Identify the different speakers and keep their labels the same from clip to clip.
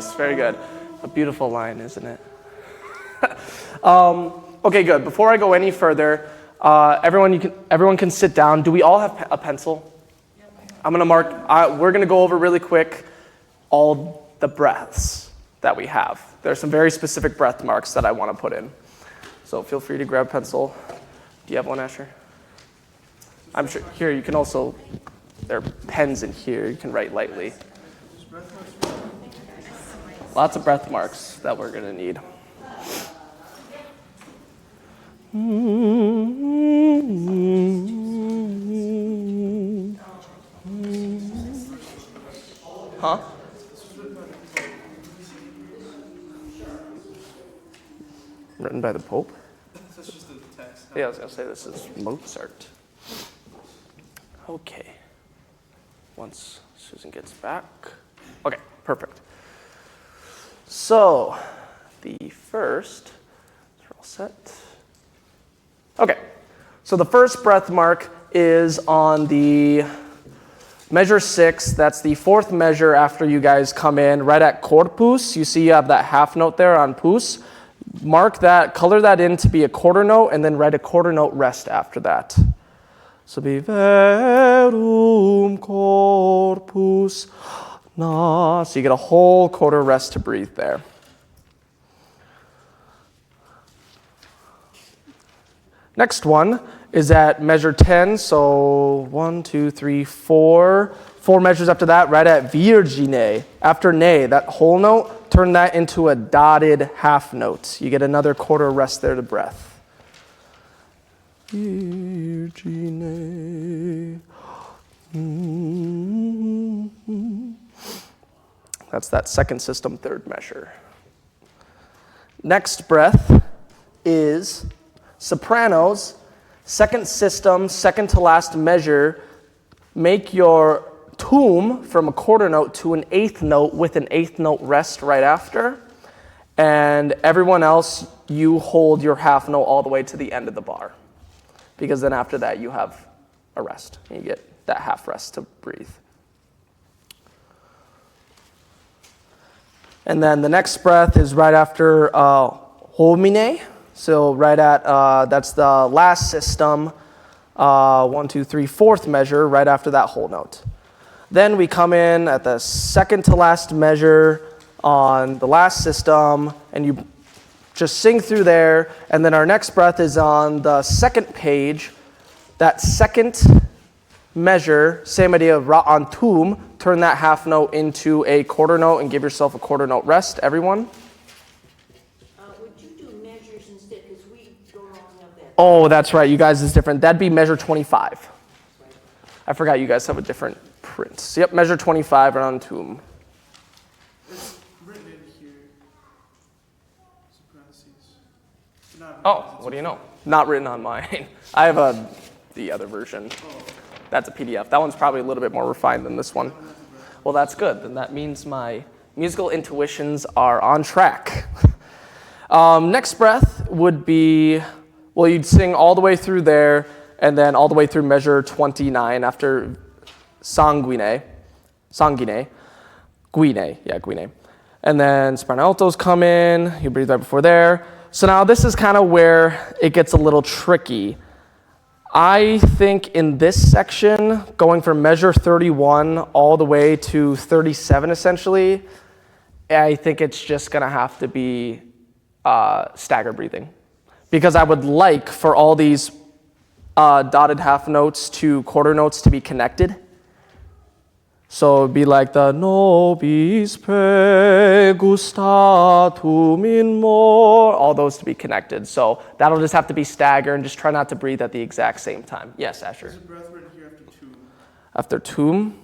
Speaker 1: Yes, very good. A beautiful line, isn't it? Okay, good. Before I go any further, everyone can sit down. Do we all have a pencil? I'm going to mark, we're going to go over really quick all the breaths that we have. There's some very specific breath marks that I want to put in. So feel free to grab a pencil. Do you have one, Asher? I'm sure, here, you can also, there are pens in here, you can write lightly. Lots of breath marks that we're going to need. Huh? Written by the Pope?
Speaker 2: That's just the text.
Speaker 1: Yeah, I was going to say this is Mozart. Okay. Once Susan gets back. Okay, perfect. So, the first, we're all set. Okay, so the first breath mark is on the measure 6. That's the fourth measure after you guys come in, right at corpus. You see you have that half note there on pus. Mark that, color that in to be a quarter note, and then write a quarter note rest after that. So be verum corpus na. So you get a whole quarter rest to breathe there. Next one is at measure 10. So 1, 2, 3, 4. 4 measures after that, right at virgine. After ne, that whole note, turn that into a dotted half note. You get another quarter rest there to breath. Virgine. That's that second system, third measure. Next breath is sopranos, second system, second to last measure. Make your tum from a quarter note to an eighth note with an eighth note rest right after. And everyone else, you hold your half note all the way to the end of the bar. Because then after that, you have a rest. You get that half rest to breathe. And then the next breath is right after homine. So right at, that's the last system, 1, 2, 3, fourth measure, right after that whole note. Then we come in at the second to last measure on the last system, and you just sing through there. And then our next breath is on the second page. That second measure, same idea, on tum, turn that half note into a quarter note and give yourself a quarter note rest, everyone.
Speaker 3: Would you do measures instead, because we don't all have that.
Speaker 1: Oh, that's right, you guys is different. That'd be measure 25. I forgot you guys have a different print. So, yep, measure 25 on tum.
Speaker 2: It's written in here.
Speaker 1: Oh, what do you know? Not written on mine. I have the other version. That's a PDF. That one's probably a little bit more refined than this one. Well, that's good. Then that means my musical intuitions are on track. Next breath would be, well, you'd sing all the way through there, and then all the way through measure 29 after sanguine. Guine. And then soprano altos come in. You breathe right before there. So now this is kind of where it gets a little tricky. I think in this section, going from measure 31 all the way to 37 essentially, I think it's just going to have to be stagger breathing. Because I would like for all these dotted half notes to quarter notes to be connected. So it'd be like the nobis pregustatum in more, all those to be connected. So that'll just have to be staggered and just try not to breathe at the exact same time. Yes, Asher?
Speaker 2: There's a breath written here after tum.
Speaker 1: After tum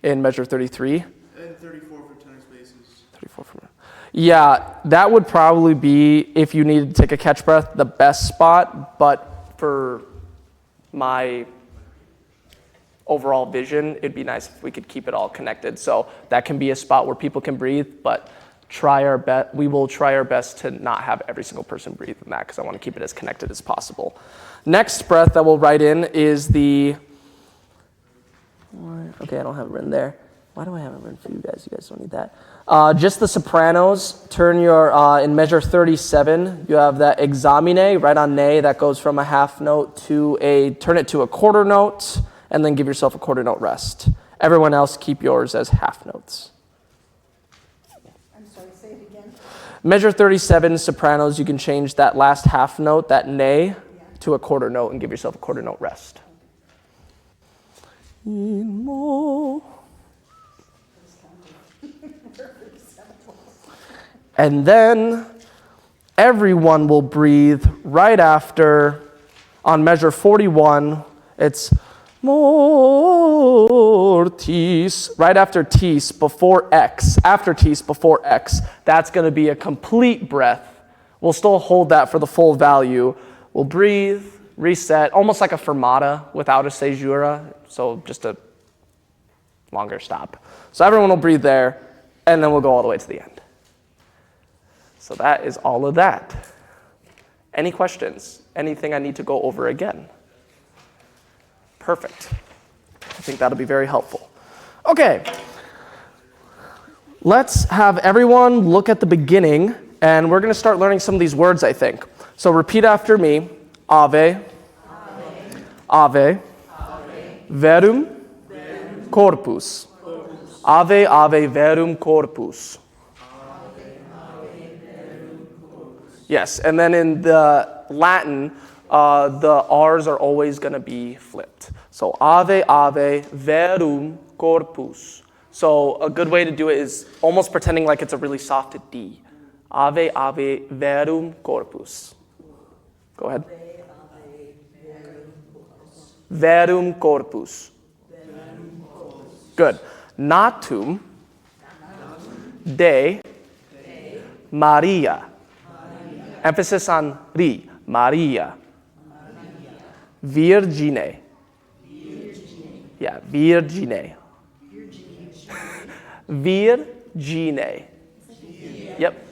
Speaker 1: in measure 33.
Speaker 2: And 34 for tenor spaces.
Speaker 1: 34 for, yeah, that would probably be, if you needed to take a catch breath, the best spot. But for my overall vision, it'd be nice if we could keep it all connected. So that can be a spot where people can breathe, but we will try our best to not have every single person breathe in that because I want to keep it as connected as possible. Next breath that we'll write in is the, okay, I don't have it written there. Why do I have it written for you guys? You guys don't need that. Just the sopranos. Turn your, in measure 37, you have that examine right on ne that goes from a half note turn it to a quarter note, and then give yourself a quarter note rest. Everyone else, keep yours as half notes.
Speaker 4: I'm sorry, say it again.
Speaker 1: Measure 37, sopranos, you can change that last half note, that ne, to a quarter note and give yourself a quarter note rest. And then everyone will breathe right after, on measure 41, it's mortis, right after tis, before x, after tis, before x. That's going to be a complete breath. We'll still hold that for the full value. We'll breathe, reset, almost like a fermata without a caesura, so just a longer stop. So everyone will breathe there, and then we'll go all the way to the end. So that is all of that. Any questions? Anything I need to go over again? Perfect. I think that'll be very helpful. Okay. Let's have everyone look at the beginning, and we're going to start learning some of these words, I think. So repeat after me. Ave. Ave. Verum. Corpus. Ave, ave, verum corpus. Yes, and then in the Latin, the R's are always going to be flipped. So ave, ave, verum corpus. So a good way to do it is almost pretending like it's a really soft D. Ave, ave, verum corpus. Go ahead. Verum corpus. Good. Natum de Maria. Emphasis on ri. Maria. Virgine. Yeah, virgine. Virgine. Yep.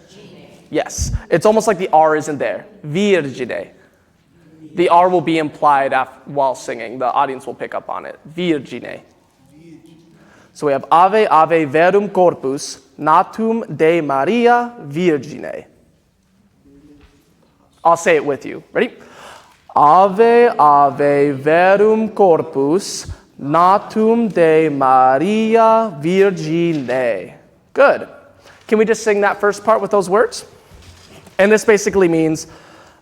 Speaker 1: Yes. It's almost like the R isn't there. Virgine. The R will be implied while singing. The audience will pick up on it. Virgine. So we have ave, ave, verum corpus, natum de Maria Virgine. I'll say it with you. Ready? Ave, ave, verum corpus, natum de Maria Virgine. Good. Can we just sing that first part with those words? And this basically means,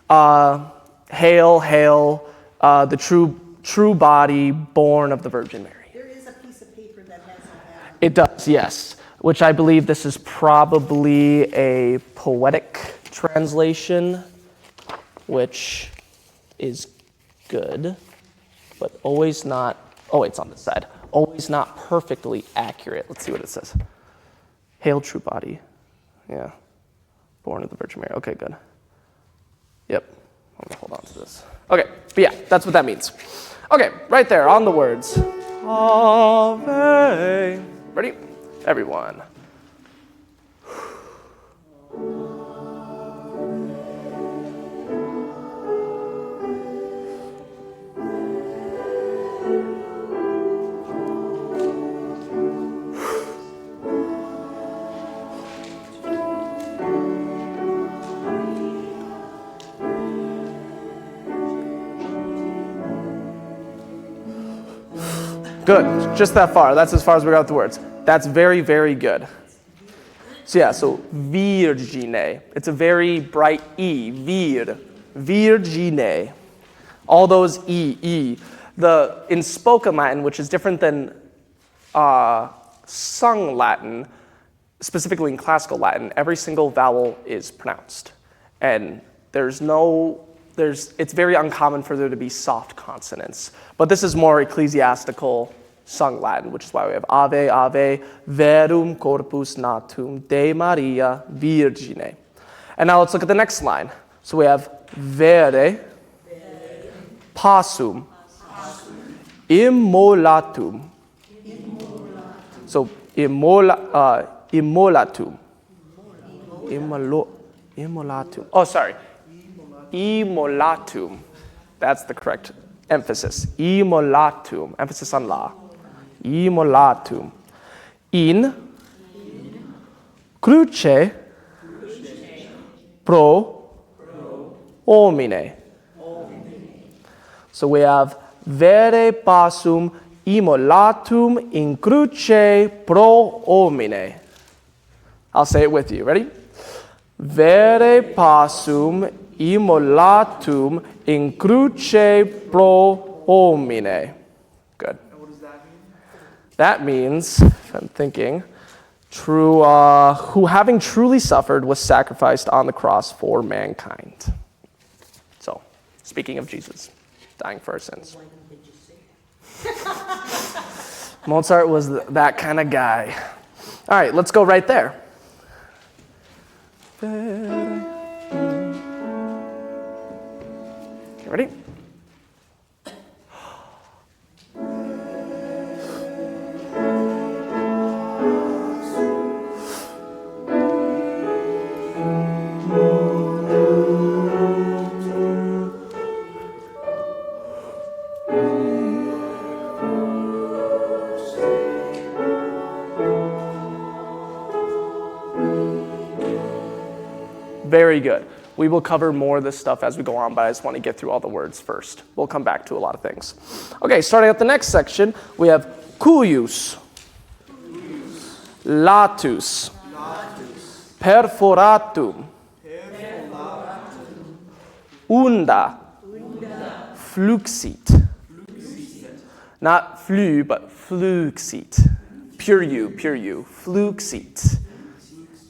Speaker 1: hail, hail, the true body born of the Virgin Mary.
Speaker 4: There is a piece of paper that has all that.
Speaker 1: It does, yes. Which I believe this is probably a poetic translation, which is good, but always not, oh, it's on this side, always not perfectly accurate. Let's see what it says. Hail, true body. Yeah. Born of the Virgin Mary. Okay, good. Yep. I'm going to hold on to this. Okay, but yeah, that's what that means. Okay, right there on the words. Ave. Ready? Everyone. Good, just that far. That's as far as we got with the words. That's very, very good. So yeah, so virgine. It's a very bright E, virgine. All those E. In spoken Latin, which is different than sung Latin, specifically in classical Latin, every single vowel is pronounced. And it's very uncommon for there to be soft consonants. But this is more ecclesiastical sung Latin, which is why we have ave, ave, verum corpus natum de Maria Virgine. And now let's look at the next line. So we have vere, passum, immolatum. So immolatum. Immolatum. Oh, sorry. Immolatum. That's the correct emphasis. Immolatum. Emphasis on la. Immolatum. in cruce pro homine. So we have vere pasum immolatum in cruce pro homine. I'll say it with you. Ready? Vere pasum immolatum in cruce pro homine. Good.
Speaker 2: And what does that mean?
Speaker 1: That means, if I'm thinking, who having truly suffered was sacrificed on the cross for mankind. So, speaking of Jesus, dying for our sins.
Speaker 3: Why didn't they just say that?
Speaker 1: Mozart was that kind of guy. All right, let's go right there. Okay, ready? Very good. We will cover more of this stuff as we go on, but I just want to get through all the words first. We'll come back to a lot of things. Okay, starting at the next section, we have cuius, latus, perforatum, unda, fluxit. Not flu, but fluxit. Pure you, fluxit.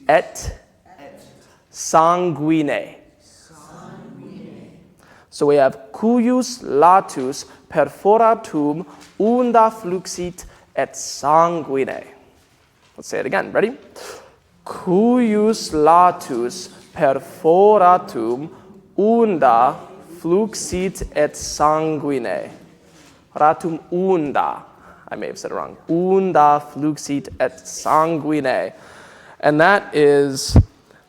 Speaker 1: Et sanguine. So we have cuius latus perforatum unda fluxit et sanguine. Let's say it again. Ready? Cuius latus perforatum unda fluxit et sanguine. Ratum unda. I may have said it wrong. Unda fluxit et sanguine. And that is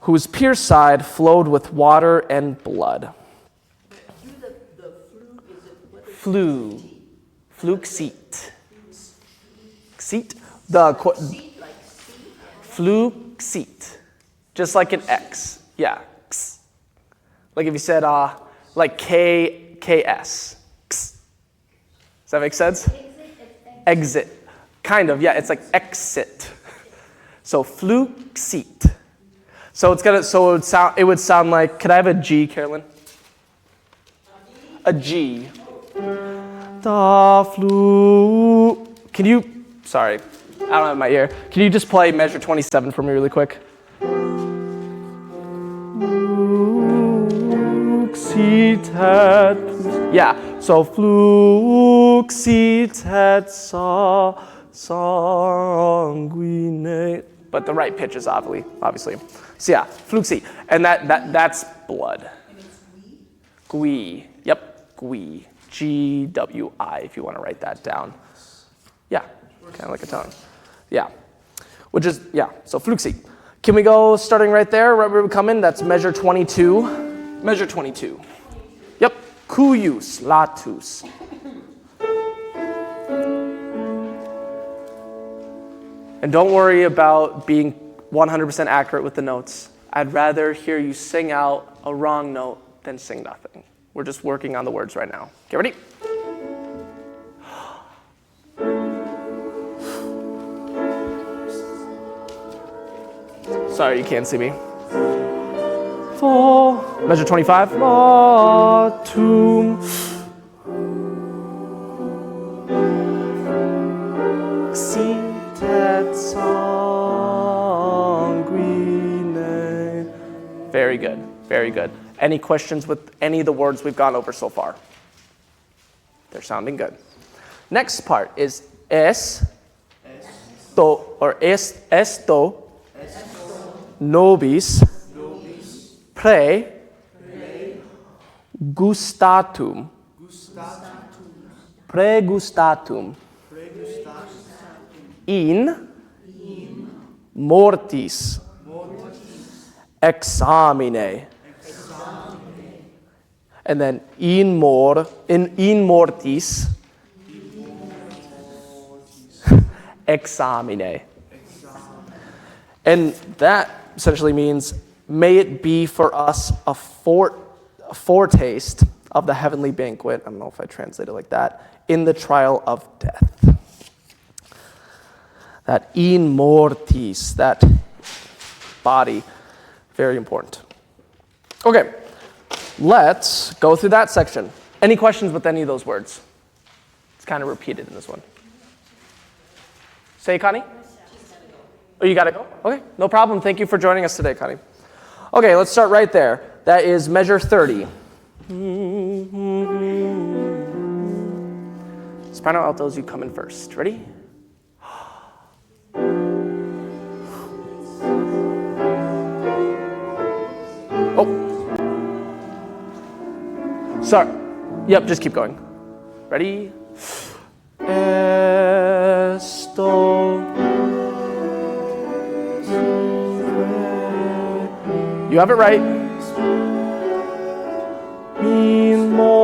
Speaker 1: whose pierced side flowed with water and blood.
Speaker 3: Do the flu, is it, what is
Speaker 1: Flu. Fluxit. Xit. The
Speaker 3: seat, like seat?
Speaker 1: fluxit. Just like an X. Yeah. X. Like if you said like KS. X. Does that make sense? Exit. Kind of, yeah, it's like exit. So fluxit. So it would sound like, could I have a G, Carolyn? A G. Da flu. Can you, sorry, I don't have my ear. Can you just play measure 27 for me really quick? Fluxitet. Yeah, so fluxitet sanguine. But the right pitch is obviously. So yeah, fluxi. And that's blood.
Speaker 4: And it's
Speaker 1: Gui. Yep, gui. Gwi, if you want to write that down. Yeah, kind of like a tongue. Yeah. Which is, yeah, so fluxi. Can we go starting right there, right where we come in? That's measure 22. Measure 22. Yep, cuius latus. And don't worry about being 100% accurate with the notes. I'd rather hear you sing out a wrong note than sing nothing. We're just working on the words right now. Get ready? Sorry, you can't see me. Measure 25. Latum. Xitet sanguine. Very good, very good. Any questions with any of the words we've gone over so far? They're sounding good. Next part is esto nobis pregustatum. Pregustatum. In mortis examine. And then in mortis examine. And that essentially means, may it be for us a foretaste of the heavenly banquet, I don't know if I translate it like that, in the trial of death. That in mortis, that body, very important. Okay, let's go through that section. Any questions with any of those words? It's kind of repeated in this one. Say, Connie? Oh, you gotta go? Okay, no problem. Thank you for joining us today, Connie. Okay, let's start right there. That is measure 30. Soprano altos, you come in first. Ready? Oh. Sorry. Yep, just keep going. Ready? Esto. You have it right. In mortis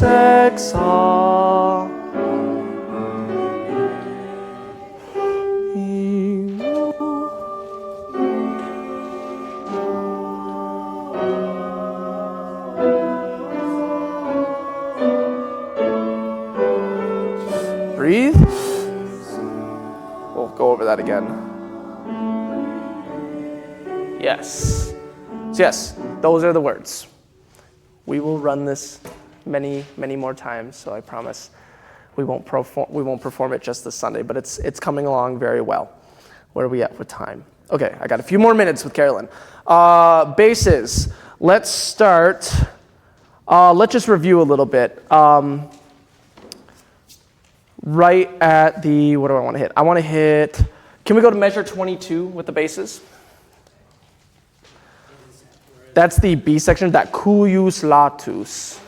Speaker 1: exa. Breathe. We'll go over that again. Yes. So yes, those are the words. We will run this many, many more times, so I promise we won't perform it just this Sunday, but it's coming along very well. Where are we at with time? Okay, I got a few more minutes with Carolyn. Basses. Let's start. Let's just review a little bit. Right at the, what do I want to hit? I want to hit, can we go to measure 22 with the basses? That's the B section, that cuius latus.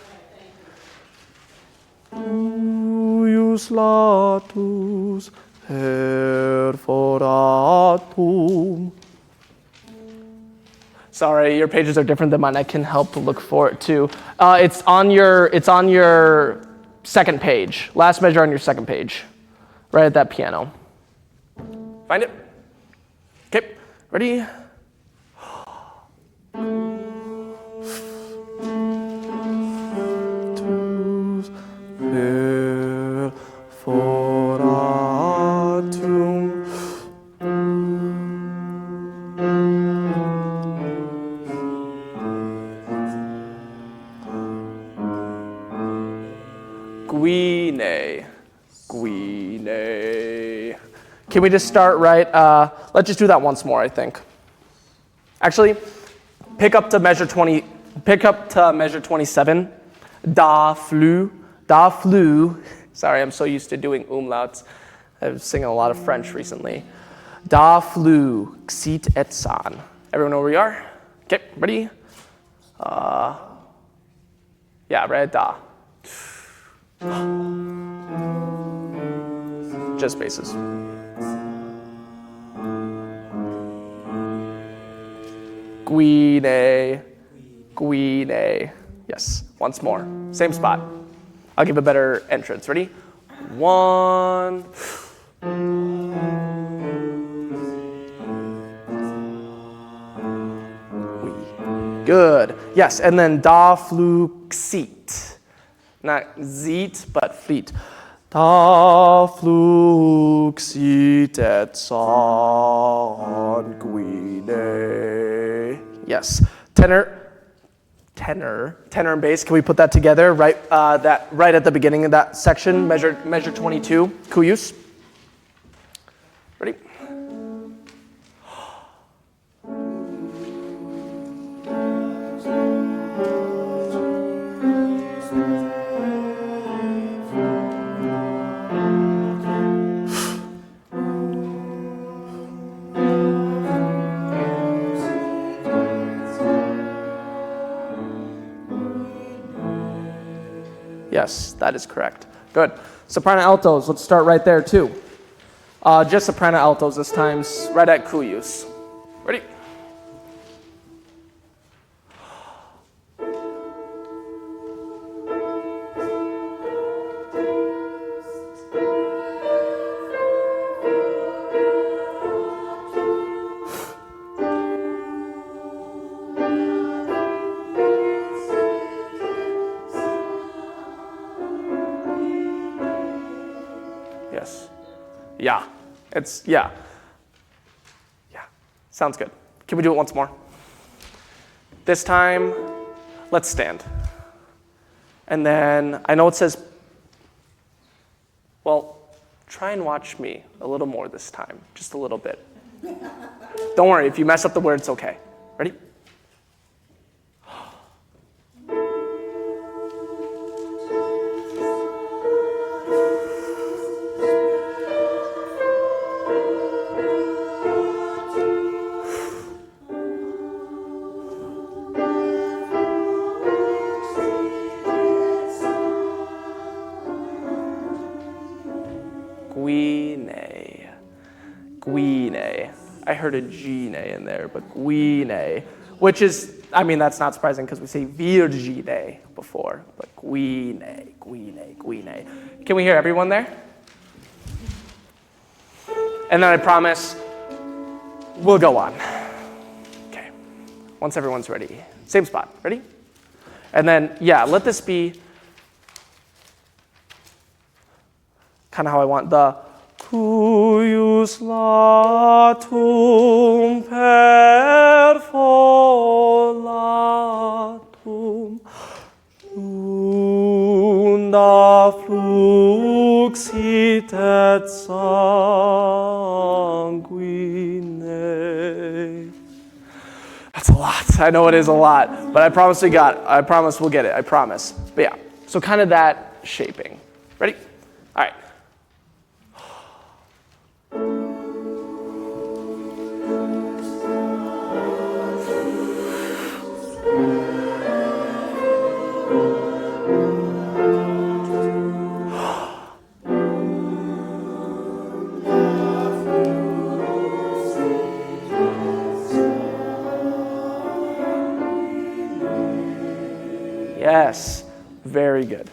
Speaker 1: Cuius latus perforatum. Sorry, your pages are different than mine. I can help look for it too. It's on your second page. Last measure on your second page. Right at that piano. Find it? Okay, ready? Perforatum. Guine. Can we just start right? Let's just do that once more, I think. Actually, pick up to measure 27. Da flu. Sorry, I'm so used to doing umlauts. I was singing a lot of French recently. Da flu, xit et san. Everyone know where we are? Okay, ready? Yeah, right at da. Just basses. Guine. Yes, once more. Same spot. I'll give a better entrance. Ready? 1. Good. Yes, and then da fluxit. Not zeet, but fleet. Da fluxit et sanguine. Yes. Tenor and bass. Can we put that together? Right at the beginning of that section. Measure 22. Cuius. Ready? Yes, that is correct. Good. Soprano altos, let's start right there too. Just soprano altos this time, right at cuius. Ready? Yeah. Yeah, sounds good. Can we do it once more? This time, let's stand. And then, I know it says, well, try and watch me a little more this time, just a little bit. Don't worry, if you mess up the word, it's okay. Ready? Guine. Guine. I heard a Gine in there, but Guine, which is, I mean, that's not surprising because we say Virgine before, but Guine, Guine, Guine. Can we hear everyone there? And then I promise we'll go on. Okay, once everyone's ready. Same spot, ready? And then, yeah, let this be kind of how I want the cuius latum perfolatum unda fluxit et sanguine. That's a lot. I know it is a lot, but I promise we got it. I promise we'll get it. I promise. But yeah, so kind of that shaping. Ready? All right. Yes, very good.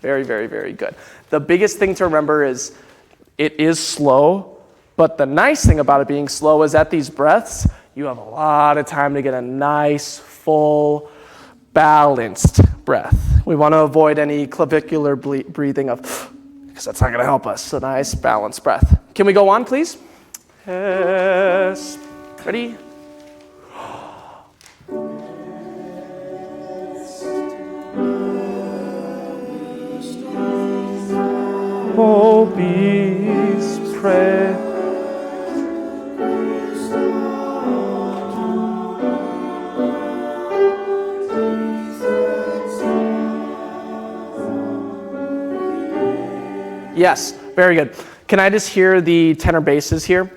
Speaker 1: Very, very, very good. The biggest thing to remember is it is slow, but the nice thing about it being slow is at these breaths, you have a lot of time to get a nice, full, balanced breath. We want to avoid any clavicular breathing of, because that's not going to help us. So nice, balanced breath. Can we go on, please? Yes. Ready? Vobis pre. Yes, very good. Can I just hear the tenor basses here?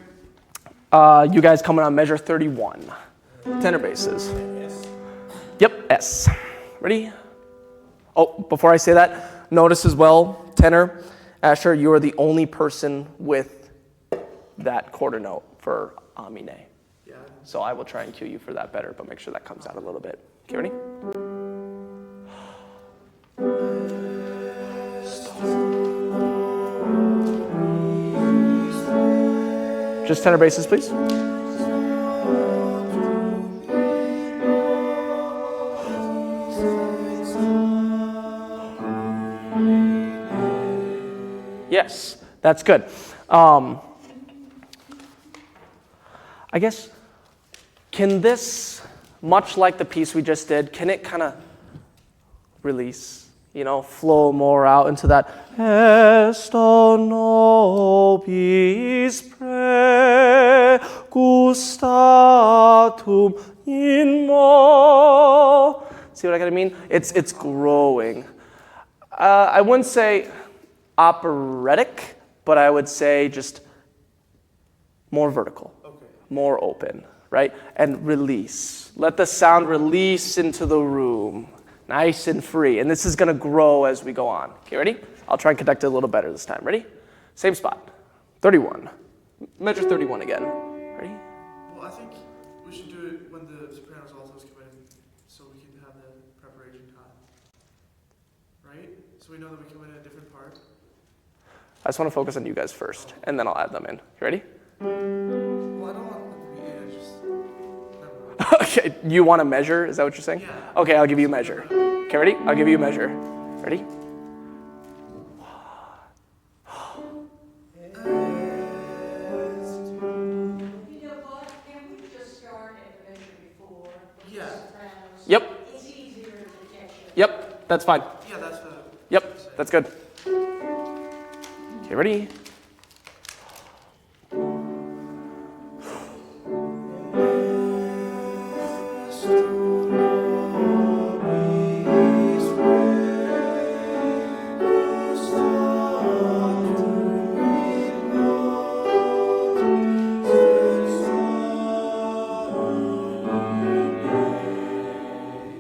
Speaker 1: You guys coming on measure 31. Tenor basses. Yep, S. Ready? Oh, before I say that, notice as well, tenor, Asher, you are the only person with that quarter note for amine.
Speaker 2: Yeah.
Speaker 1: So I will try and cue you for that better, but make sure that comes out a little bit. Okay, ready? Just tenor basses, please. Yes, that's good. I guess, can this, much like the piece we just did, can it kind of release, flow more out into that Esto nobis pregustatum in mo. See what I mean? It's growing. I wouldn't say operatic, but I would say just more vertical, more open, right? And release. Let the sound release into the room, nice and free. And this is going to grow as we go on. Okay, ready? I'll try and conduct it a little better this time. Ready? Same spot. 31. Measure 31 again. Ready?
Speaker 2: Well, I think we should do it when the sopranos altos come in, so we can have the preparation time. Right? So we know that we come in at a different part.
Speaker 1: I just want to focus on you guys first, and then I'll add them in. You ready?
Speaker 2: Well, I don't want them to be in. I just. Never mind.
Speaker 1: Okay, you want to measure? Is that what you're saying?
Speaker 2: Yeah.
Speaker 1: Okay, I'll give you a measure. Okay, ready? I'll give you a measure. Ready? Yep, that's fine.
Speaker 2: Yeah, that's the.
Speaker 1: Yep, that's good. Okay, ready?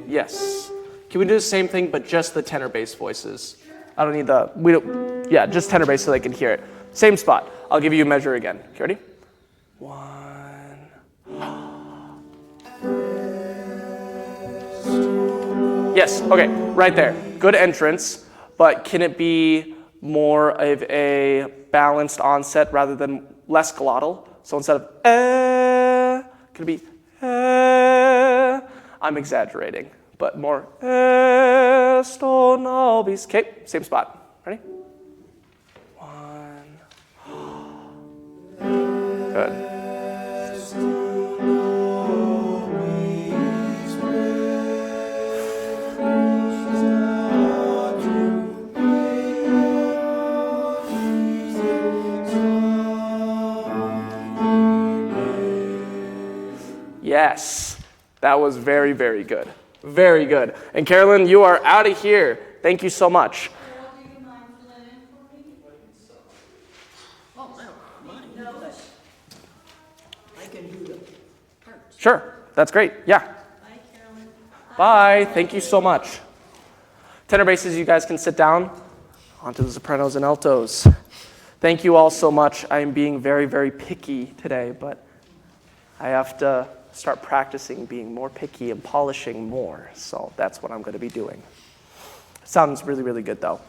Speaker 1: Yes. Can we do the same thing, but just the tenor bass voices? I don't need just tenor bass so they can hear it. Same spot. I'll give you a measure again. Okay, ready? 1. Yes, okay, right there. Good entrance, but can it be more of a balanced onset rather than less glottal? So instead of can it be I'm exaggerating, but more sto nobis. Okay, same spot. Ready? 1. Good. Yes, that was very, very good. Very good. And Carolyn, you are out of here. Thank you so much.
Speaker 3: Carol, do you mind filling in for me? Oh, no, mine, no. I can do the parts.
Speaker 1: Sure, that's great. Yeah.
Speaker 3: Bye, Carolyn.
Speaker 1: Bye. Thank you so much. Tenor basses, you guys can sit down. On to the sopranos and altos. Thank you all so much. I am being very, very picky today, but I have to start practicing being more picky and polishing more. So that's what I'm going to be doing. Sounds really, really good, though.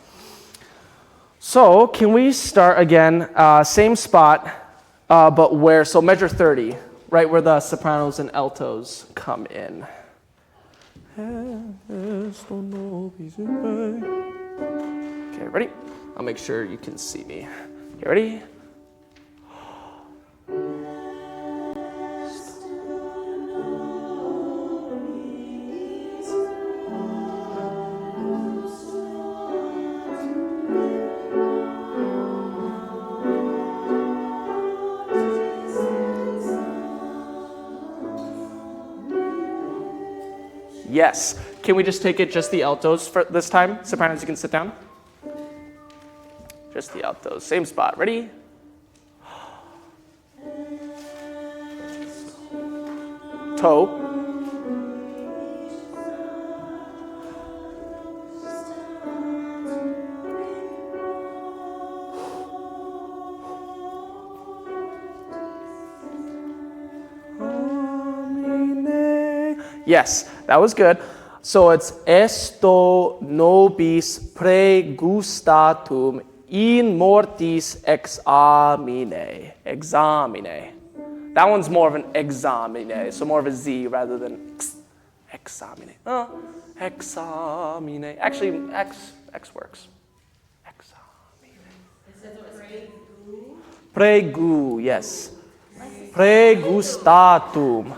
Speaker 1: So can we start again? Same spot, but where? So measure 30, right where the sopranos and altos come in. Okay, ready? I'll make sure you can see me. Okay, ready? Yes. Can we just take it just the altos for this time? Sopranos, you can sit down. Just the altos. Same spot. Ready? Toe. Yes, that was good. So it's esto nobis pregustatum in mortis examine. Examine. That one's more of an examine, so more of a Z rather than examine. Examine. Actually, X works. Examine. Pregu, yes. Pregustatum.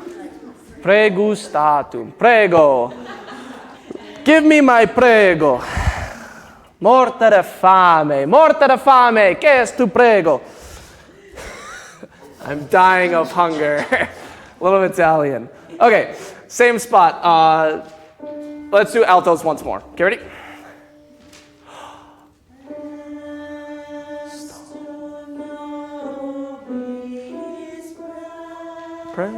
Speaker 1: Pregustatum. Prego. Give me my prego. Morte fame. Morte fame. Che es tu prego? I'm dying of hunger. A little Italian. Okay, same spot. Let's do altos once more. Okay, ready? Pray.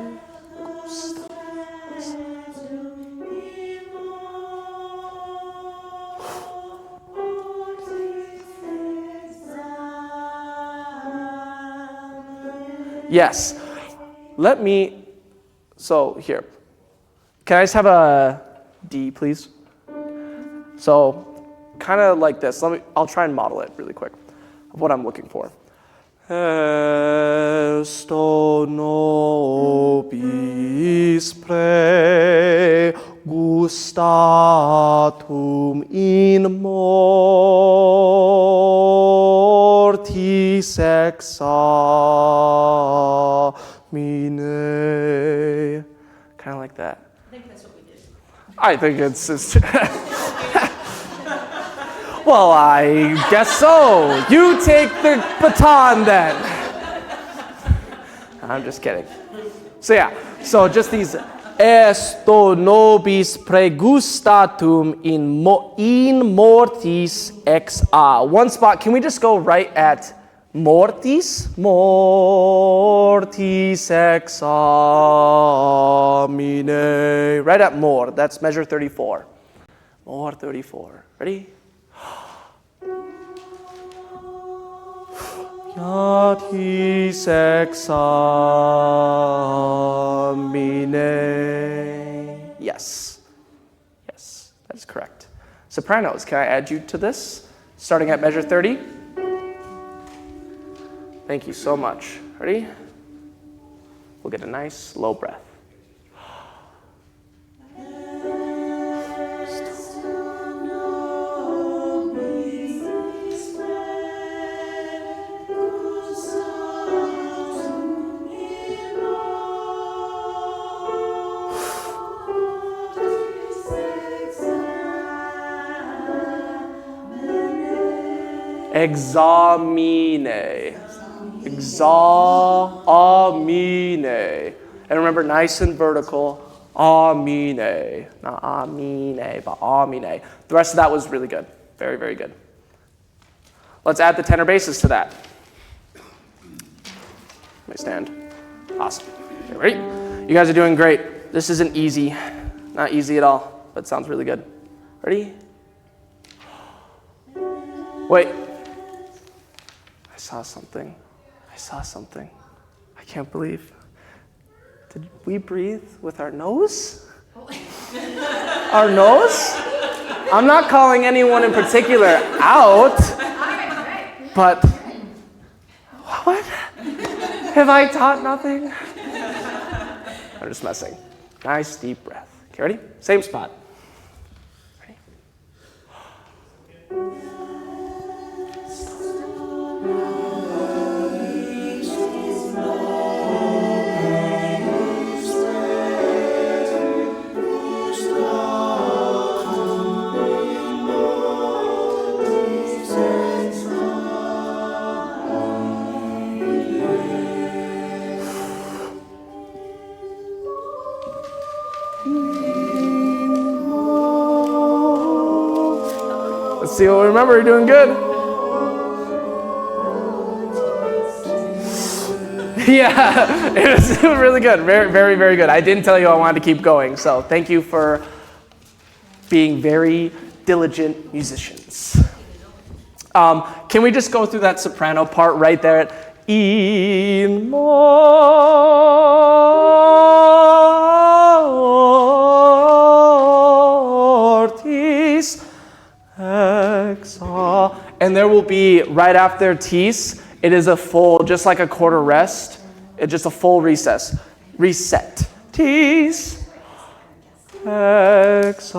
Speaker 1: Yes. So here. Can I just have a D, please? So kind of like this. I'll try and model it really quick of what I'm looking for. Esto nobis pregustatum in mortis examine. Kind of like that.
Speaker 3: I think that's what we did.
Speaker 1: I think it's just Well, I guess so. You take the baton then. I'm just kidding. So yeah, so just these esto nobis pregustatum in mortis ex a. One spot, can we just go right at mortis? Mortis ex a mine. Right at more, that's measure 34. More 34. Ready? Mortis ex a mine. Yes. Yes, that is correct. Sopranos, can I add you to this? Starting at measure 30. Thank you so much. Ready? We'll get a nice low breath. Examine. Examine. And remember, nice and vertical. Amine. Not amine, but amine. The rest of that was really good. Very, very good. Let's add the tenor basses to that. Let me stand. Awesome. Okay, ready? You guys are doing great. This isn't easy. Not easy at all, but it sounds really good. Ready? Wait. I saw something. I saw something. I can't believe. Did we breathe with our nose? Our nose? I'm not calling anyone in particular out, but what? Have I taught nothing? I'm just messing. Nice deep breath. Okay, ready? Same spot. Ready? Let's see what we remember. You're doing good. Yeah, it was really good. Very, very, very good. I didn't tell you I wanted to keep going, so thank you for being very diligent musicians. Can we just go through that soprano part right there at in mortis ex a. And there will be, right after tis, it is a full, just like a quarter rest, it's just a full recess. Reset. Tis ex a.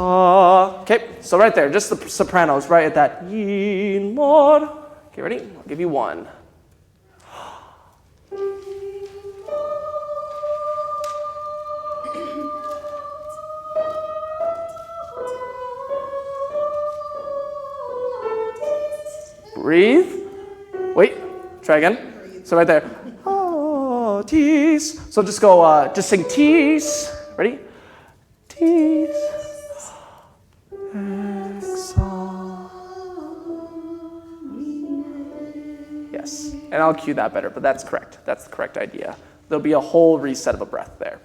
Speaker 1: Okay, so right there, just the sopranos, right at that in more. Okay, ready? I'll give you one. Breathe. Wait, try again. So right there. Oh, tease. So just go, just sing tease. Ready? Tease. Yes, and I'll cue that better, but that's correct. That's the correct idea. There'll be a whole reset of a breath there.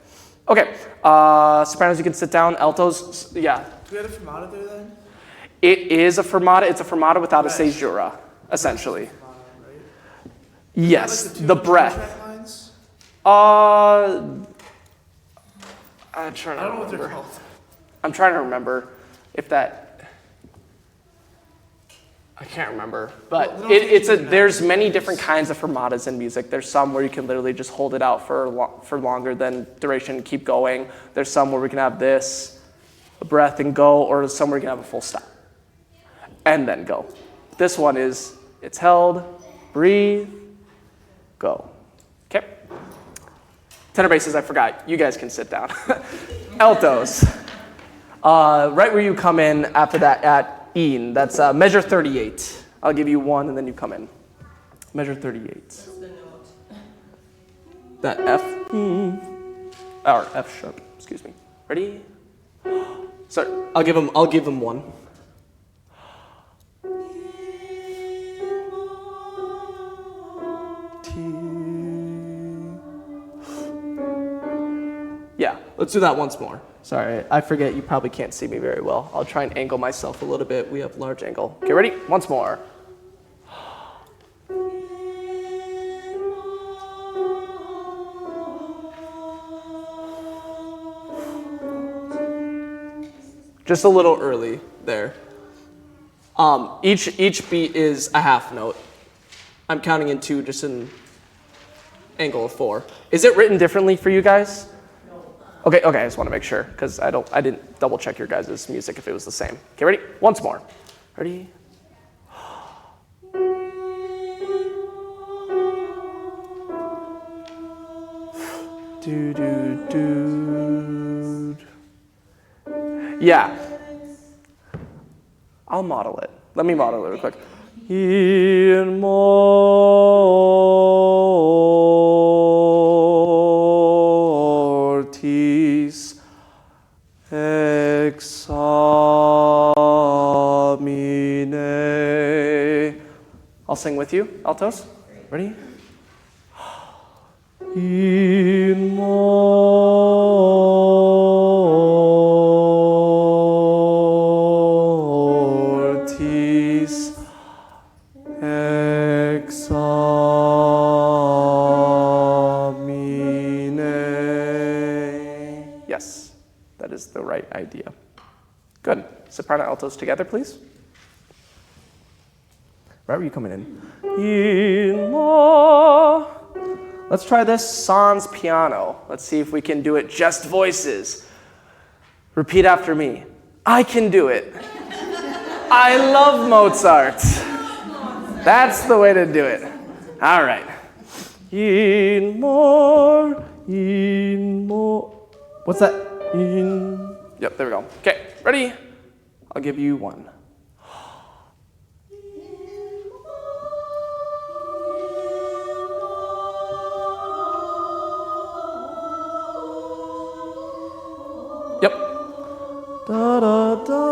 Speaker 1: Okay, sopranos, you can sit down. Altos, yeah.
Speaker 2: Do we have a fermata there then?
Speaker 1: It is a fermata. It's a fermata without a caesura, essentially.
Speaker 2: Fermata, right?
Speaker 1: Yes,
Speaker 2: Like
Speaker 1: the breath.
Speaker 2: track lines?
Speaker 1: I'm trying
Speaker 2: I
Speaker 1: to
Speaker 2: don't know what they're
Speaker 1: remember.
Speaker 2: called.
Speaker 1: I'm trying to remember if that. I can't remember, but
Speaker 2: Well, they don't take
Speaker 1: there's many different kinds of fermatas in music. There's some where you can literally just hold it out for longer than duration and keep going. There's some where we can have this, a breath and go, or some where you can have a full stop and then go. This one is, it's held, breathe, go. Okay. Tenor basses, I forgot. You guys can sit down. Altos. Right where you come in after that at in. That's measure 38. I'll give you one, and then you come in. Measure 38.
Speaker 3: That's the note.
Speaker 1: That F, or F sharp. Excuse me. Ready? Sorry, I'll give them one. Yeah, let's do that once more. Sorry, I forget you probably can't see me very well. I'll try and angle myself a little bit. We have large angle. Okay, ready? Once more. Just a little early there. Each beat is a half note. I'm counting in 2, just an angle of 4. Is it written differently for you guys? Okay, I just want to make sure, because I didn't double check your guys' music if it was the same. Okay, ready? Once more. Ready? Do do do. Yeah. I'll model it. Let me model it real quick. In mortis examine. I'll sing with you, altos. Ready? In mortis examine. Yes, that is the right idea. Good. Soprano, altos together, please. Right where you coming in. In mo. Let's try this sans piano. Let's see if we can do it just voices. Repeat after me. I can do it. I love Mozart. That's the way to do it. All right. In more. What's that? In. Yep, there we go. Okay, ready? I'll give you one. Yep. Da da da.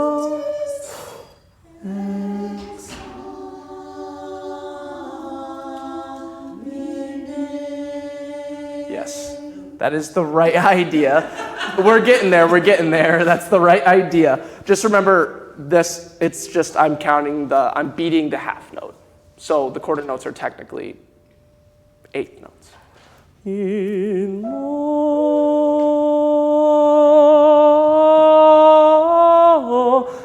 Speaker 1: Yes, that is the right idea. We're getting there. That's the right idea. Just remember this, it's just I'm beating the half note. So the quarter notes are technically eighth notes. In mo.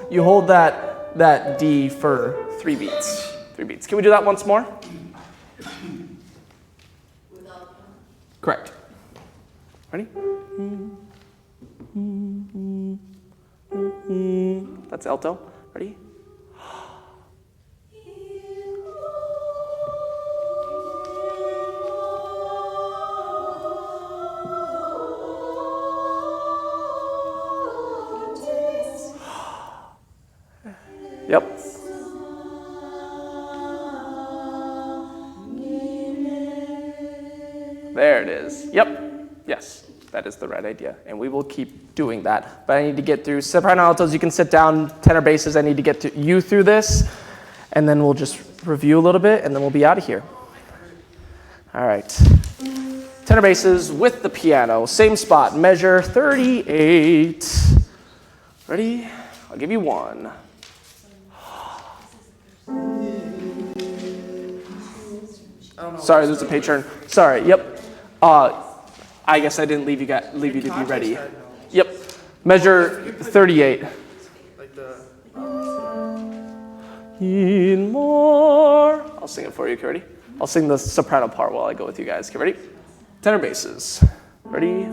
Speaker 1: You hold that D for 3 beats. 3 beats. Can we do that once more? Correct. Ready? That's alto. Ready? Yep. There it is. Yep. Yes, that is the right idea. And we will keep doing that. But I need to get through soprano altos. You can sit down. Tenor basses, I need to get you through this. And then we'll just review a little bit, and then we'll be out of here. All right. Tenor basses with the piano. Same spot. Measure 38. Ready? I'll give you one. Sorry, there's a patron. Sorry, yep. I guess I didn't leave you to be ready. Yep. Measure 38.
Speaker 2: Like the.
Speaker 1: In more. I'll sing it for you. Okay, ready? I'll sing the soprano part while I go with you guys. Okay, ready? Tenor basses. Ready?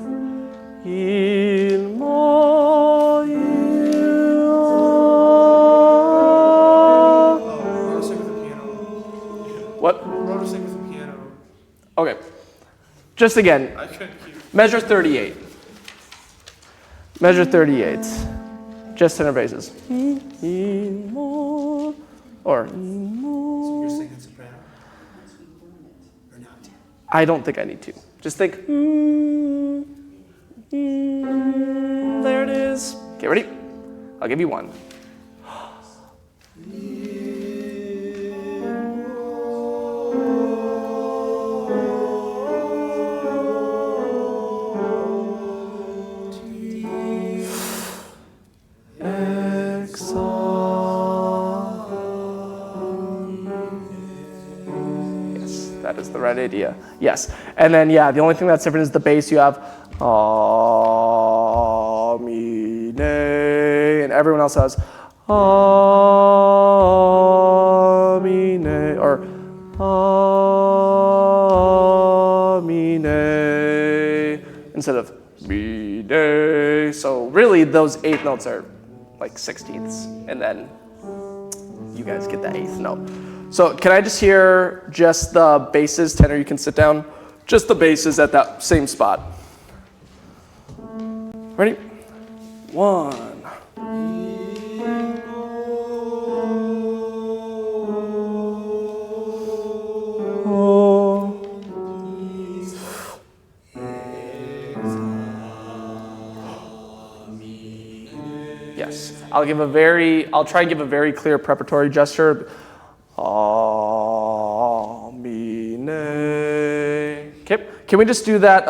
Speaker 1: In more.
Speaker 2: Roto sing with the piano.
Speaker 1: What?
Speaker 2: Roto sing with the piano.
Speaker 1: Okay. Just again.
Speaker 2: I couldn't keep.
Speaker 1: Measure 38. Measure 38. Just tenor basses. Or
Speaker 2: You're singing soprano? Or not?
Speaker 1: I don't think I need to. Just think. There it is. Okay, ready? I'll give you one. Yes, that is the right idea. Yes. And then, yeah, the only thing that's different is the bass. You have mi, ne, and everyone else has mi, ne, or mi, ne, instead of mi, ne. So really, those eighth notes are like 16ths, and then you guys get the eighth note. So can I just hear just the basses? Tenor, you can sit down. Just the basses at that same spot. Ready? 1. Yes, I'll try and give a very clear preparatory gesture. Mi, ne. Okay, can we just do that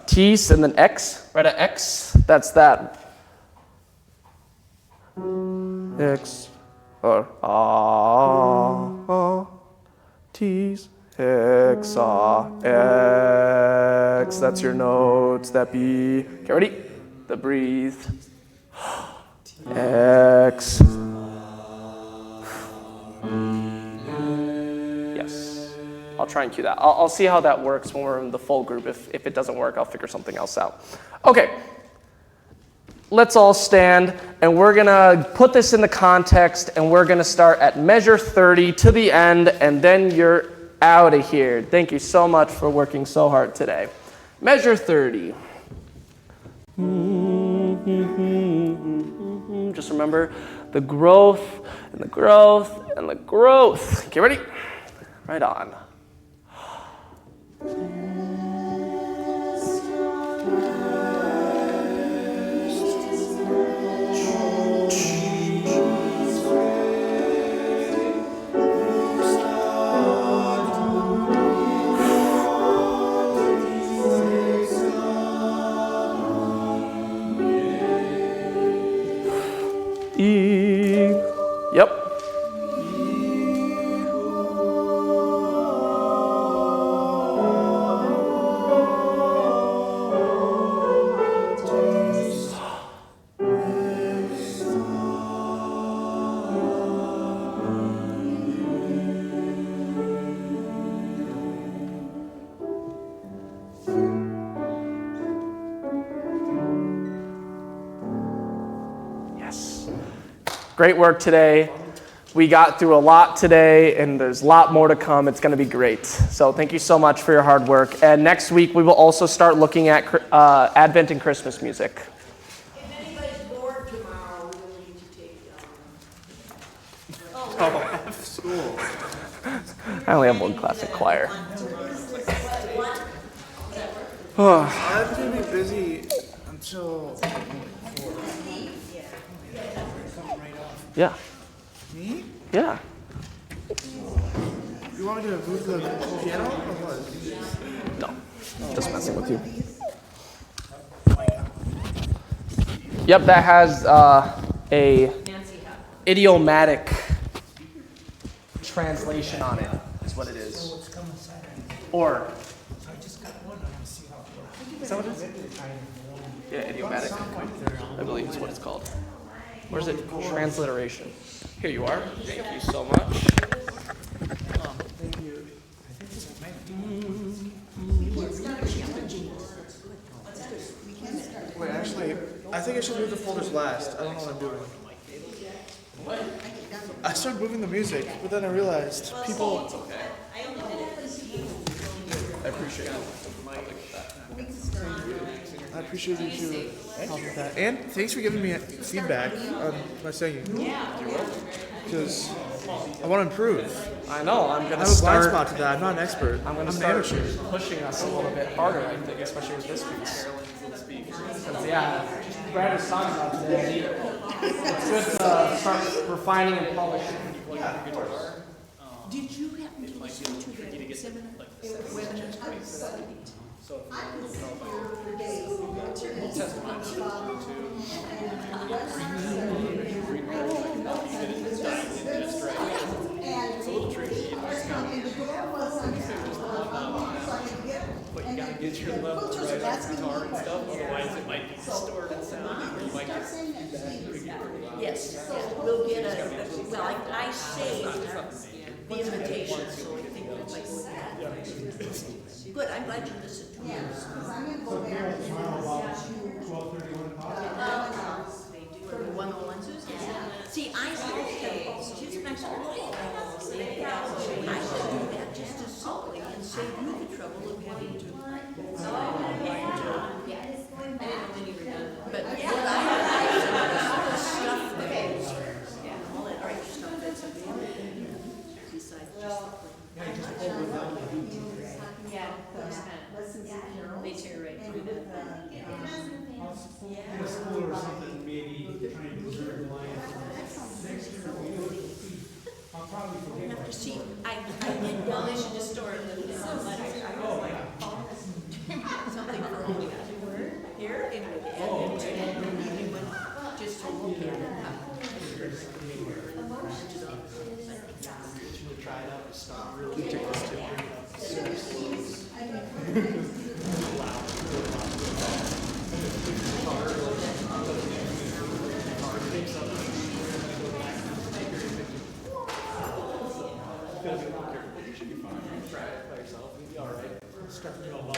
Speaker 1: T's and then X, right at X? That's that. X, or T's, X, X. That's your notes, that B. Okay, ready? The breathe. X. Yes. I'll try and cue that. I'll see how that works when we're in the full group. If it doesn't work, I'll figure something else out. Okay. Let's all stand, and we're going to put this in the context, and we're going to start at measure 30 to the end, and then you're out of here. Thank you so much for working so hard today. Measure 30. Just remember the growth and the growth and the growth. Okay, ready? Right on. E. Yep. Yes. Great work today. We got through a lot today, and there's a lot more to come. It's going to be great. So thank you so much for your hard work. And next week, we will also start looking at Advent and Christmas music.
Speaker 3: If anybody's bored tomorrow, we'll need to take
Speaker 2: School.
Speaker 1: I only have one class in choir.
Speaker 2: I'm going to be busy until 4.
Speaker 1: Yeah.
Speaker 2: Me?
Speaker 1: Yeah.
Speaker 2: You want me to move the piano or what?
Speaker 1: No. Just messing with you. Yep, that has a idiomatic translation on it, is what it is. Or. Is that what it is? Yeah, idiomatic. I believe is what it's called. Or is it transliteration? Here you are. Thank you so much.
Speaker 2: Thank you. Wait, actually, I think I should move the folders last. I don't know what I'm doing. I started moving the music, but then I realized people.
Speaker 1: It's okay. I appreciate it.
Speaker 2: I Appreciate you too. Helping with that. And thanks for giving me feedback on my singing. Because I want to improve.
Speaker 1: I know. I'm
Speaker 2: I
Speaker 1: gonna
Speaker 2: have a blind
Speaker 1: start.
Speaker 2: spot to that. I'm not an expert.
Speaker 1: I'm gonna
Speaker 2: an
Speaker 1: start
Speaker 2: amateur.
Speaker 1: pushing us a little bit harder, I think, especially with this piece. 'Cause, yeah, Brad was talking about today. It's good to start refining and polishing.
Speaker 3: Did you happen to listen to the seminar, webinar?
Speaker 5: But you gotta get your level right on the guitar and stuff, otherwise it might be distorted sound, or you might get feedback.
Speaker 3: Yes, we'll get well, I saved the invitation, so I think we might go with that. Good, I'm glad you listened to me. For the 101 Susan? See, I said, she's nice. I should do that just as simply and save you the trouble of having to. But what I the stuff that is, all that art stuff that's available besides just they tear right through that.
Speaker 6: In a school or something, maybe trying to preserve the line. Next year, I'll probably forget.
Speaker 3: Have to see, I did, well, they should just store it in the letters. I was like, something for only here, and with the admin, just to look at it.
Speaker 5: Try it out, start really take this tip, bring it up, super You should be fine. Try it by yourself, you'll be alright. Start to go low.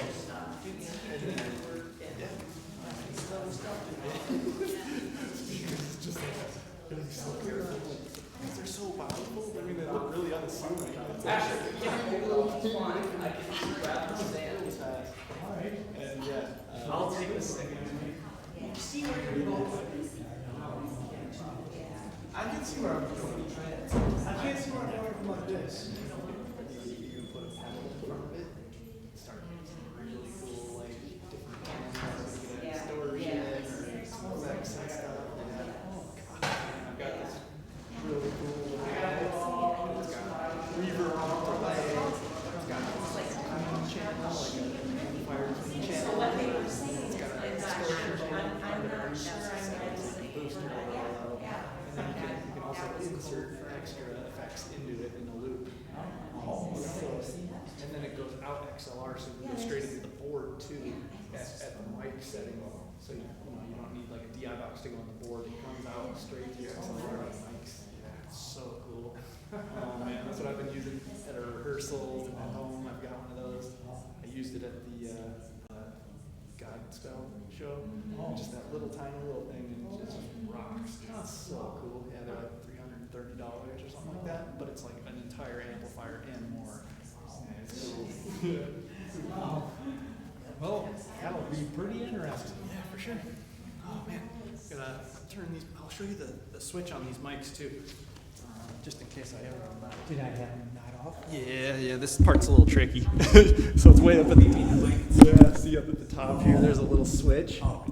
Speaker 5: Just really so careful. They're so powerful. I mean, they look really unassuming.
Speaker 1: Actually, I can grab the stand.
Speaker 5: And yeah, I'll take this thing.
Speaker 3: See where you're going.
Speaker 2: I can see where I'm going. I can't see where I'm going from like this.
Speaker 5: You can put a pedal in front of it. Start making some really cool, like, different tones. Get a distortion or some effects and stuff. And oh god, I've got this really cool. It's got reverb overlay. It's got like a channel, like a amplifier channel. It's got a distortion channel. I'm not sure I'm booster low. And then you can also insert extra effects into it in the loop. And then it goes out XLR, so it goes straight into the board too at the mic setting. So you don't need like a DI box to go on the board. It comes out straight to your XLR mics. Yeah, it's so cool. Oh man, that's what I've been using at our rehearsals and at home. I've got one of those. I used it at the Godspell show. Just that little tiny little thing, and it just rocks. It's so cool. Yeah, they're like $330 or something like that, but it's like an entire amplifier and more. Yeah, it's cool.
Speaker 6: Well, that'll be pretty interesting.
Speaker 5: Yeah, for sure. Oh man, gotta turn these. I'll show you the switch on these mics too, just in case I ever run out.
Speaker 6: Did I have them not off?
Speaker 5: Yeah. This part's a little tricky. So it's way up at the yeah. See up at the top here. There's a little switch.
Speaker 6: Oh.